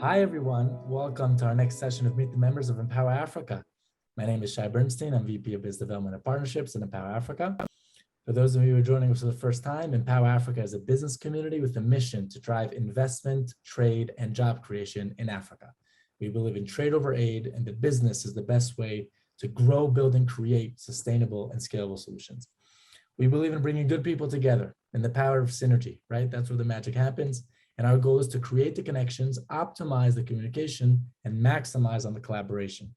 Hi, everyone. Welcome to our next session of Meet the Members of Empower Africa. My name is Shai Bernstein. I'm VP of Business Development and Partnerships in Empower Africa. For those of you who are joining us for the first time, Empower Africa is a business community with a mission to drive investment, trade, and job creation in Africa. We believe in trade over aid, and that business is the best way to grow, build, and create sustainable and scalable solutions. We believe in bringing good people together and the power of synergy, right? That's where the magic happens. And our goal is to create the connections, optimize the communication, and maximize on the collaboration.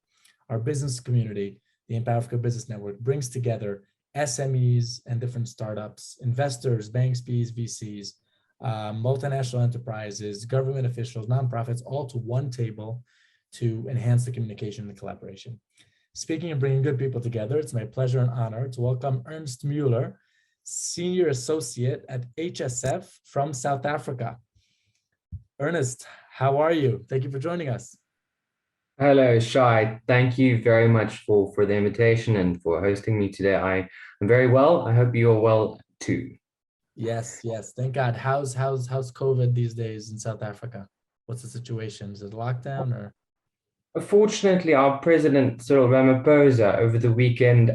Our business community, the Empower Africa Business Network, brings together SMEs and different startups, investors, banks, VCs, multinational enterprises, government officials, nonprofits, all to one table to enhance the communication and the collaboration. Speaking of bringing good people together, it's my pleasure and honor to welcome Ernst Muller, Senior Associate at HSF from South Africa. Ernest, how are you? Thank you for joining us. Hello, Shai. Thank you very much for the invitation and for hosting me today. I am very well. I hope you're well too. Yes. Thank God. How's COVID these days in South Africa? What's the situation? Is it lockdown or? Fortunately, our president, Cyril Ramaphosa, over the weekend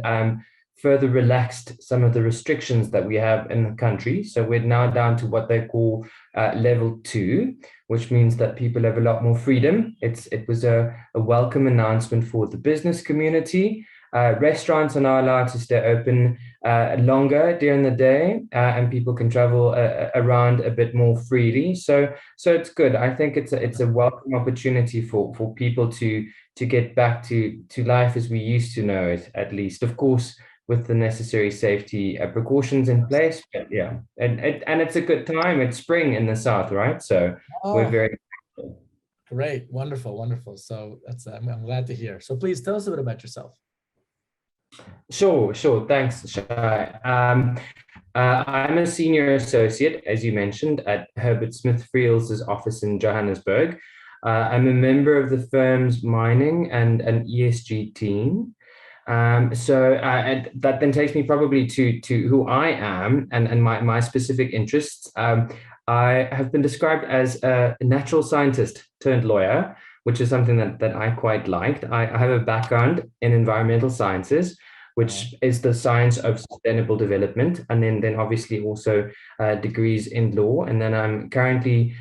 further relaxed some of the restrictions that we have in the country. So we're now down to what they call level 2, which means that people have a lot more freedom. It was a welcome announcement for the business community. Restaurants are now allowed to stay open longer during the day, and people can travel around a bit more freely. So it's good. I think it's a welcome opportunity for people to get back to life as we used to know it, at least. Of course, with the necessary safety precautions in place. But yeah, and it's a good time. It's spring in the south, right? So we're very great, wonderful. So that's I'm glad to hear. So please tell us a bit about yourself. Sure. Thanks, Shai. I'm a senior associate, as you mentioned, at Herbert Smith Freehills' office in Johannesburg. I'm a member of the firm's mining and an ESG team. And that then takes me probably to who I am and my specific interests. I have been described as a natural scientist turned lawyer, which is something that I quite liked. I have a background in environmental sciences, which is the science of sustainable development, and then obviously also degrees in law. And then I'm currently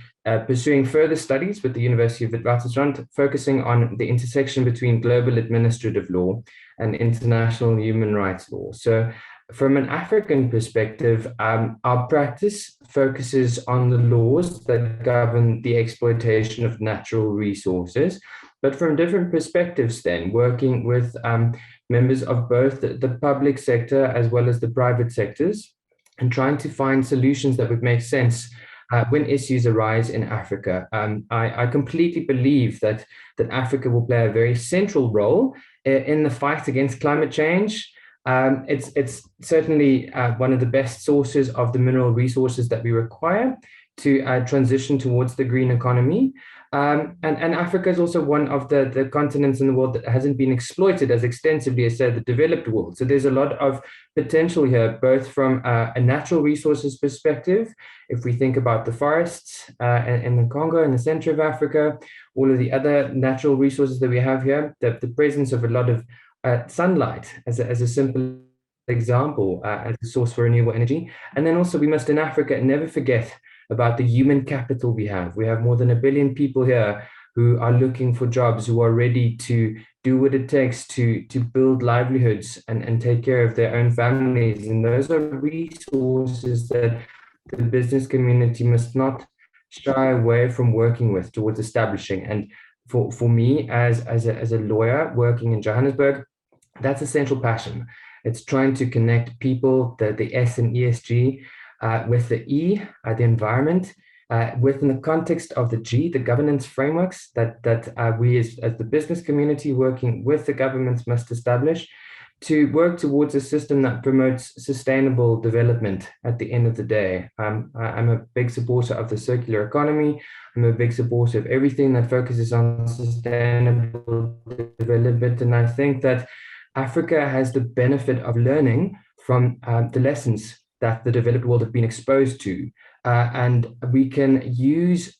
pursuing further studies with the University of Witwatersrand, focusing on the intersection between global administrative law and international human rights law. So from an African perspective, our practice focuses on the laws that govern the exploitation of natural resources, but from different perspectives then, working with members of both the public sector as well as the private sectors, and trying to find solutions that would make sense when issues arise in Africa. I completely believe that Africa will play a very central role in the fight against climate change. It's certainly one of the best sources of the mineral resources that we require to transition towards the green economy. And Africa is also one of the continents in the world that hasn't been exploited as extensively as, say, the developed world. So there's a lot of potential here, both from a natural resources perspective. If we think about the forests in the Congo, in the center of Africa, all of the other natural resources that we have here, the presence of a lot of sunlight as a simple example, as a source for renewable energy. And then also we must in Africa never forget about the human capital we have. We have more than 1 billion people here who are looking for jobs, who are ready to do what it takes to build livelihoods and take care of their own families. And those are resources that the business community must not shy away from working with towards establishing. And for me as a lawyer working in Johannesburg, that's a central passion. It's trying to connect people, the S in ESG, with the E, the environment, within the context of the G, the governance frameworks that we as the business community working with the governments must establish to work towards a system that promotes sustainable development at the end of the day. I'm a big supporter of the circular economy. I'm a big supporter of everything that focuses on sustainable development. And I think that Africa has the benefit of learning from the lessons that the developed world have been exposed to. And we can use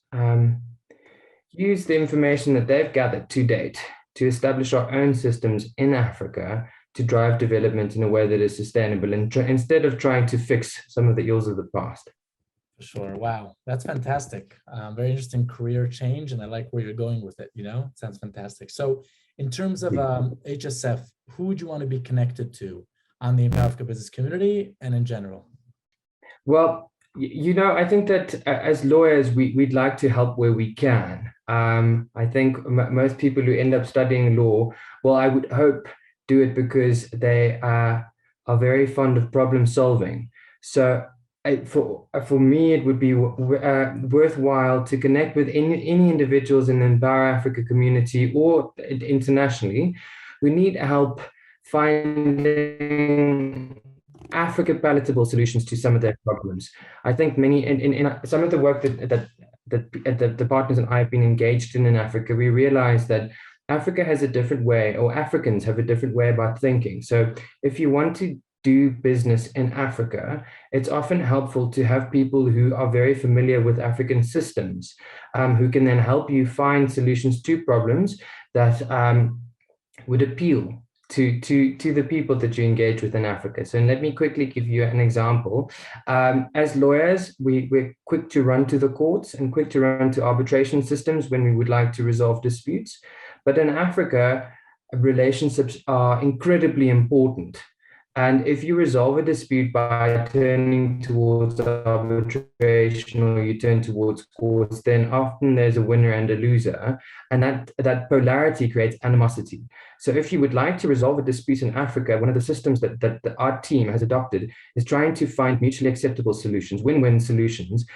use the information that they've gathered to date to establish our own systems in Africa to drive development in a way that is sustainable, and instead of trying to fix some of the ills of the past. For sure. Wow, that's fantastic. Very interesting career change, and I like where you're going with it. You know, sounds fantastic. So, in terms of HSF, who would you want to be connected to on the Empower Africa business community and in general? Well, you know, I think that as lawyers, we'd like to help where we can. I think most people who end up studying law, well, I would hope do it because they are very fond of problem solving. So for me, it would be worthwhile to connect with any individuals in the Empower Africa community or internationally who need help finding Africa palatable solutions to some of their problems. I think many in some of the work that the partners and I have been engaged in Africa, we realize that Africa has a different way, or Africans have a different way about thinking. So if you want to do business in Africa, it's often helpful to have people who are very familiar with African systems, who can then help you find solutions to problems that would appeal to the people that you engage with in Africa. So let me quickly give you an example. As lawyers, we're quick to run to the courts and quick to run to arbitration systems when we would like to resolve disputes. But in Africa, relationships are incredibly important. And if you resolve a dispute by turning towards arbitration or you turn towards courts, then often there's a winner and a loser. And that polarity creates animosity. So if you would like to resolve a dispute in Africa, one of the systems that our team has adopted is trying to find mutually acceptable solutions, win-win solutions.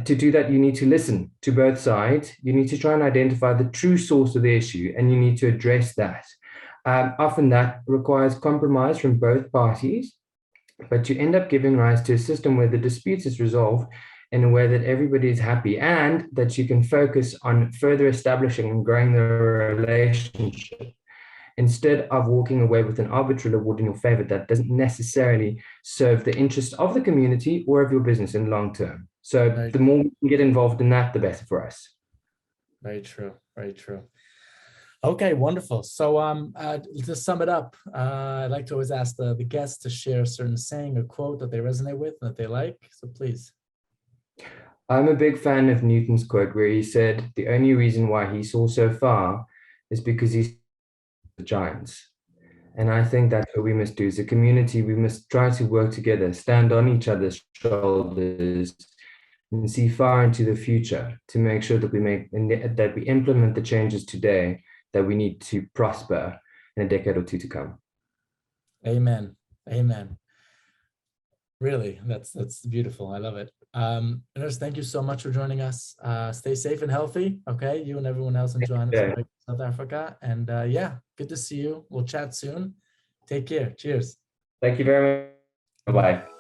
To do that, you need to listen to both sides. You need to try and identify the true source of the issue, and you need to address that. Often that requires compromise from both parties, but you end up giving rise to a system where the dispute is resolved in a way that everybody is happy and that you can focus on further establishing and growing the relationship instead of walking away with an arbitral award in your favor that doesn't necessarily serve the interest of the community or of your business in long term. So the more we can get involved in that, the better for us. Very true. Very true. Okay, wonderful. So to sum it up, I'd like to always ask the guests to share a certain saying or quote that they resonate with and that they like. So please. I'm a big fan of Newton's quote where he said, the only reason why he saw so far is because he saw the giants. And I think that's what we must do as a community. We must try to work together, stand on each other's shoulders, and see far into the future to make sure that we implement the changes today that we need to prosper in a decade or two to come. Amen. Amen. Really, that's beautiful. I love it. Ernst, thank you so much for joining us. Stay safe and healthy. Okay, you and everyone else in Johannesburg, South Africa. And yeah, good to see you. We'll chat soon. Take care. Cheers. Thank you very much. Bye-bye.